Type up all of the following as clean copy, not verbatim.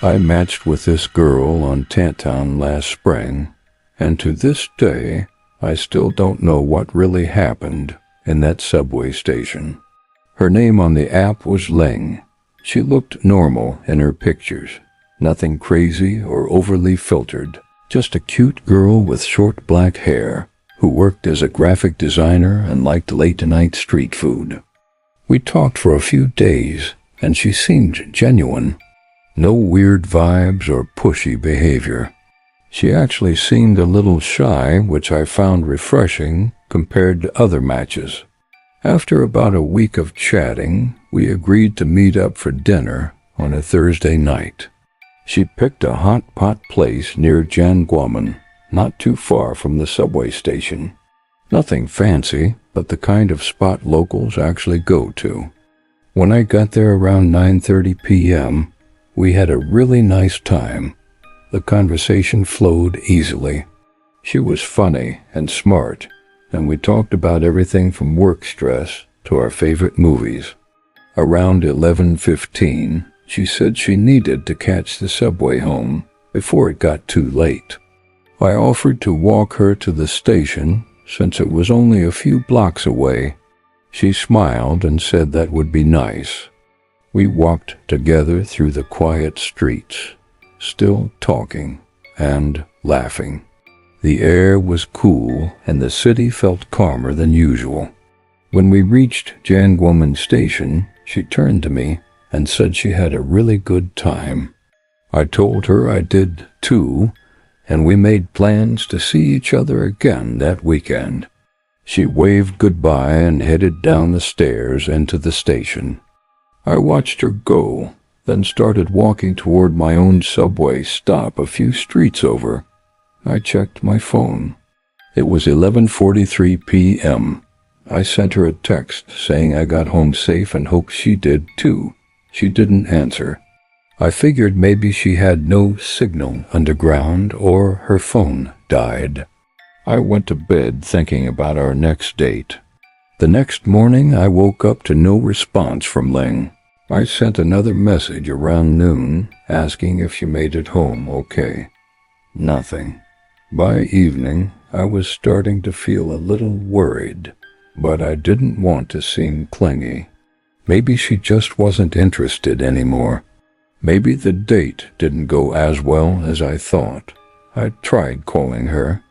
I matched with this girl on Tantan last spring, and to this day, I still don't know what really happened in that subway station. Her name on the app was Ling. She looked normal in her pictures. Nothing crazy or overly filtered. Just a cute girl with short black hair who worked as a graphic designer and liked late-night street food. We talked for a few days, and she seemed genuine. No weird vibes or pushy behavior. She actually seemed a little shy, which I found refreshing compared to other matches. After about a week of chatting, we agreed to meet up for dinner on a Thursday night. She picked a hot pot place near Jianguomen, not too far from the subway station. Nothing fancy, but the kind of spot locals actually go to. When I got there around 9:30 p.m., we had a really nice time. The conversation flowed easily. She was funny and smart, and we talked about everything from work stress to our favorite movies. Around 11:15, she said she needed to catch the subway home before it got too late. I offered to walk her to the station since it was only a few blocks away. She smiled and said that would be nice. We walked together through the quiet streets, still talking and laughing. The air was cool and the city felt calmer than usual. When we reached Jianguomen Station, she turned to me and said she had a really good time. I told her I did too, and we made plans to see each other again that weekend. She waved goodbye and headed down the stairs into the station. I watched her go, then started walking toward my own subway stop a few streets over. I checked my phone. It was 11:43 p.m. I sent her a text saying I got home safe and hoped she did too. She didn't answer. I figured maybe she had no signal underground or her phone died. I went to bed thinking about our next date. The next morning, I woke up to no response from Ling. I sent another message around noon asking if she made it home okay. Nothing. By evening, I was starting to feel a little worried, but I didn't want to seem clingy. Maybe she just wasn't interested anymore. Maybe the date didn't go as well as I thought. I tried calling her.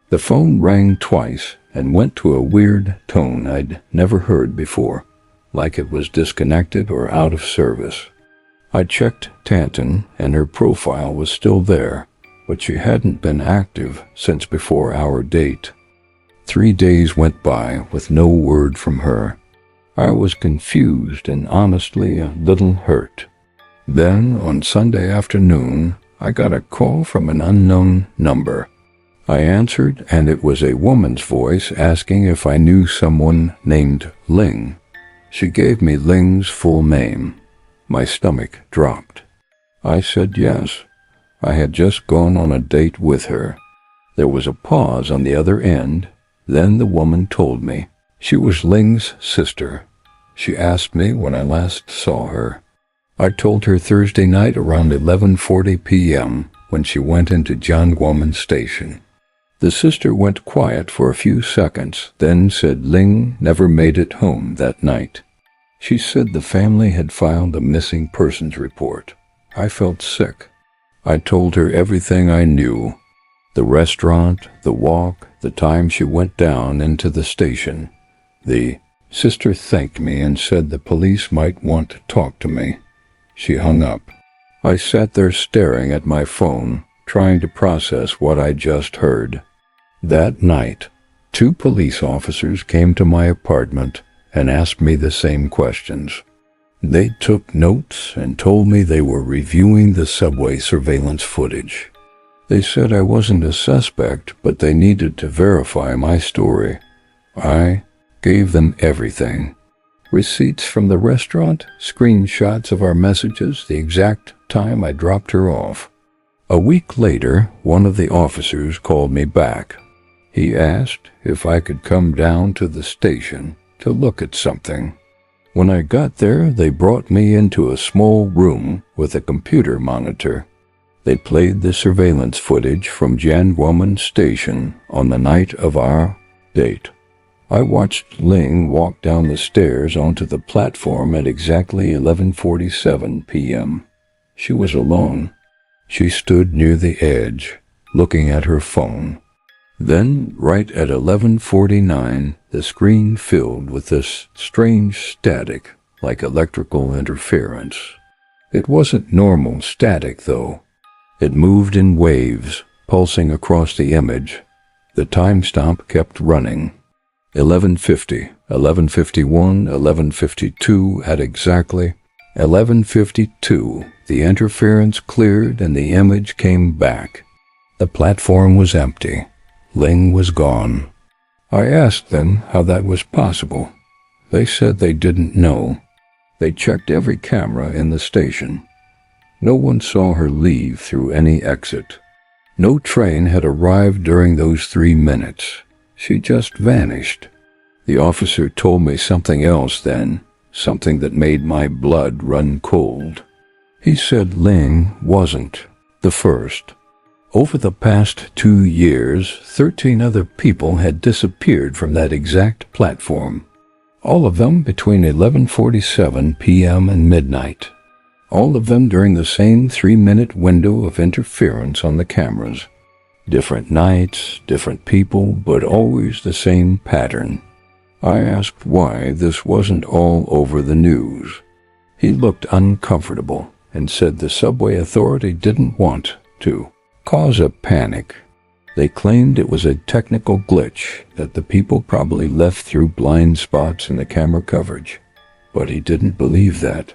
The phone rang twice and went to a weird tone I'd never heard before, like it was disconnected or out of service. I checked Tantan and her profile was still there, but she hadn't been active since before our date. 3 days went by with no word from her. I was confused and honestly a little hurt. Then, on Sunday afternoon, I got a call from an unknown number. I answered, and it was a woman's voice asking if I knew someone named Ling. She gave me Ling's full name. My stomach dropped. I said yes. I had just gone on a date with her. There was a pause on the other end. Then the woman told me. She was Ling's sister. She asked me when I last saw her. I told her Thursday night around 11:40 p.m. when she went into Jianguomen Station. The sister went quiet for a few seconds, then said Ling never made it home that night. She said the family had filed a missing persons report. I felt sick. I told her everything I knew. The restaurant, the walk, the time she went down into the station. The sister thanked me and said the police might want to talk to me. She hung up. I sat there staring at my phone, trying to process what I just heard. That night, 2 police officers came to my apartment and asked me the same questions. They took notes and told me they were reviewing the subway surveillance footage. They said I wasn't a suspect, but they needed to verify my story. I gave them everything. Receipts from the restaurant, screenshots of our messages, the exact time I dropped her off. A week later, one of the officers called me back. He asked if I could come down to the station to look at something. When I got there, they brought me into a small room with a computer monitor. They played the surveillance footage from Jianguomen Station on the night of our date. I watched Ling walk down the stairs onto the platform at exactly 11:47 p.m. She was alone. She stood near the edge, looking at her phone. Then, right at 11:49, the screen filled with this strange static, like electrical interference. It wasn't normal static, though. It moved in waves, pulsing across the image. The timestamp kept running. 11:50, 11:51, 11:52, at exactly 11:52, the interference cleared and the image came back. The platform was empty. Ling was gone. I asked them how that was possible. They said they didn't know. They checked every camera in the station. No one saw her leave through any exit. No train had arrived during those 3 minutes. She just vanished. The officer told me something else then, something that made my blood run cold. He said Ling wasn't the first. Over the past 2 years, 13 other people had disappeared from that exact platform. All of them between 11:47 p.m. and midnight. All of them during the same 3-minute window of interference on the cameras. Different nights, different people, but always the same pattern. I asked why this wasn't all over the news. He looked uncomfortable and said the subway authority didn't want to cause a panic. They claimed it was a technical glitch that the people probably left through blind spots in the camera coverage. But he didn't believe that.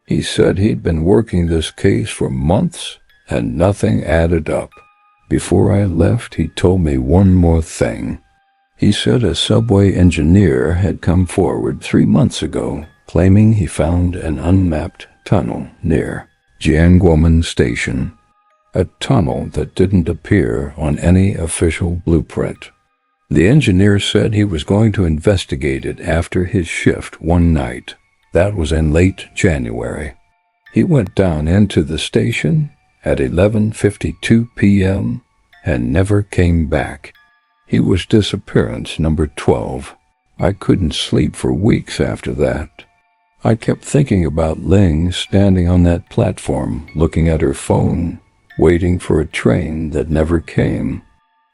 He said he'd been working this case for months and nothing added up. Before I left, he told me one more thing. He said a subway engineer had come forward 3 months ago, claiming he found an unmapped tunnel near Jianguomen Station, a tunnel that didn't appear on any official blueprint. The engineer said he was going to investigate it after his shift one night. That was in late January. He went down into the station at 11:52 p.m. and never came back. He was disappearance number 12. I couldn't sleep for weeks after that. I kept thinking about Ling standing on that platform, looking at her phone, waiting for a train that never came.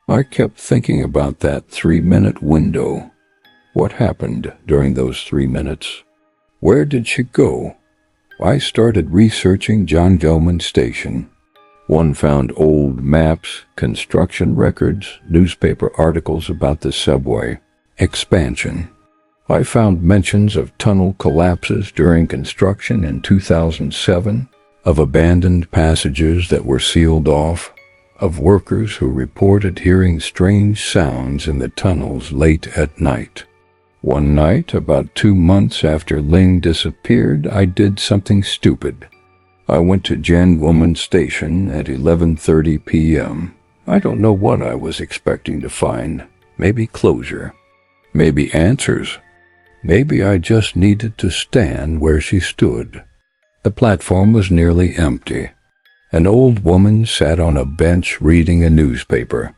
I kept thinking about that 3-minute window. What happened during those 3 minutes? Where did she go? I started researching Jianguomen Station. One found old maps, construction records, newspaper articles about the subway expansion. I found mentions of tunnel collapses during construction in 2007, of abandoned passages that were sealed off, of workers who reported hearing strange sounds in the tunnels late at night. One night, about 2 months after Ling disappeared, I did something stupid. I went to Jianguomen Station at 11:30 p.m. I don't know what I was expecting to find. Maybe closure. Maybe answers. Maybe I just needed to stand where she stood. The platform was nearly empty. An old woman sat on a bench reading a newspaper.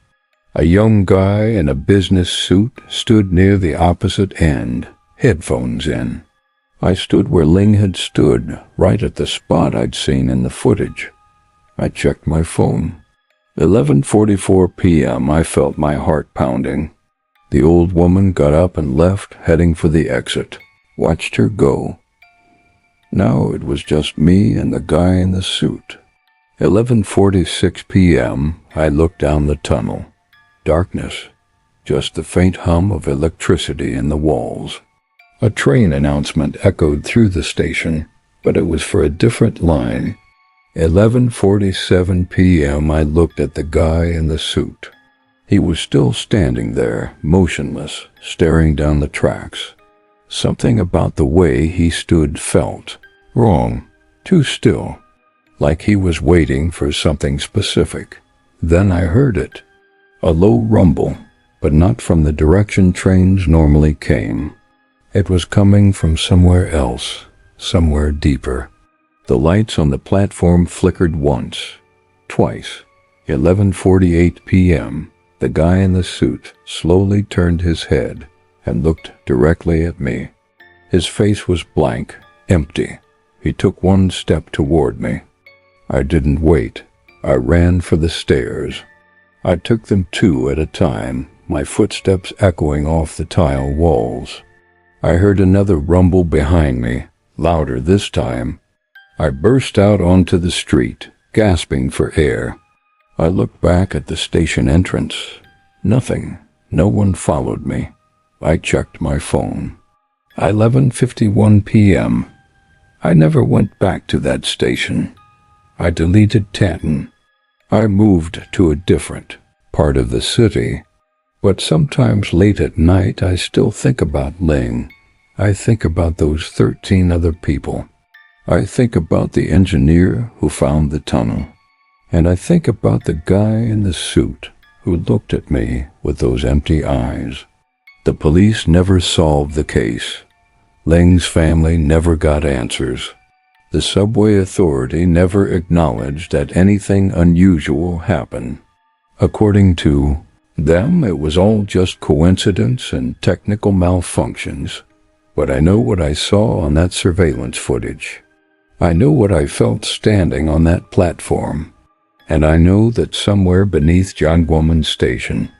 A young guy in a business suit stood near the opposite end, headphones in. I stood where Ling had stood, right at the spot I'd seen in the footage. I checked my phone. 11:44 p.m. I felt my heart pounding. The old woman got up and left, heading for the exit. Watched her go. Now it was just me and the guy in the suit. 11:46 p.m. I looked down the tunnel. Darkness. Just the faint hum of electricity in the walls. A train announcement echoed through the station, but it was for a different line. 11:47 p.m. I looked at the guy in the suit. He was still standing there, motionless, staring down the tracks. Something about the way he stood felt wrong, too still, like he was waiting for something specific. Then I heard it. A low rumble, but not from the direction trains normally came. It was coming from somewhere else, somewhere deeper. The lights on the platform flickered once, twice. 11:48 p.m. The guy in the suit slowly turned his head and looked directly at me. His face was blank, empty. He took one step toward me. I didn't wait. I ran for the stairs. I took them two at a time, my footsteps echoing off the tile walls. I heard another rumble behind me, louder this time. I burst out onto the street, gasping for air. I looked back at the station entrance. Nothing. No one followed me. I checked my phone. 11:51 p.m. I never went back to that station. I deleted Tantan. I moved to a different part of the city. But sometimes late at night I still think about Ling. I think about those 13 other people. I think about the engineer who found the tunnel. And I think about the guy in the suit who looked at me with those empty eyes. The police never solved the case. Ling's family never got answers. The subway authority never acknowledged that anything unusual happened. According to them, it was all just coincidence and technical malfunctions. But I know what I saw on that surveillance footage. I know what I felt standing on that platform. And I know that somewhere beneath Jiangguomen Station,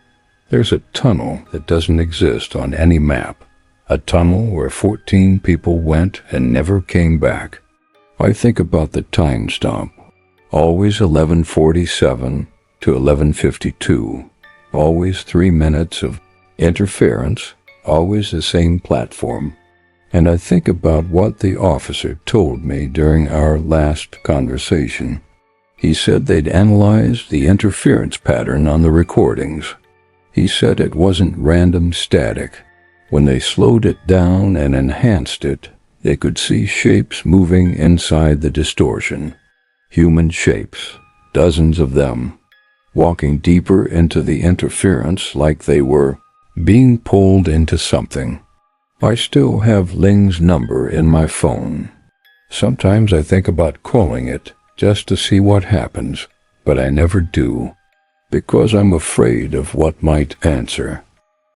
there's a tunnel that doesn't exist on any map. A tunnel where 14 people went and never came back. I think about the time stamp. Always 11:47 to 11:52. Always 3 minutes of interference. Always the same platform. And I think about what the officer told me during our last conversation. He said they'd analyzed the interference pattern on the recordings. He said it wasn't random static. When they slowed it down and enhanced it, they could see shapes moving inside the distortion. Human shapes, dozens of them, walking deeper into the interference like they were being pulled into something. I still have Ling's number in my phone. Sometimes I think about calling it just to see what happens, but I never do, because I'm afraid of what might answer.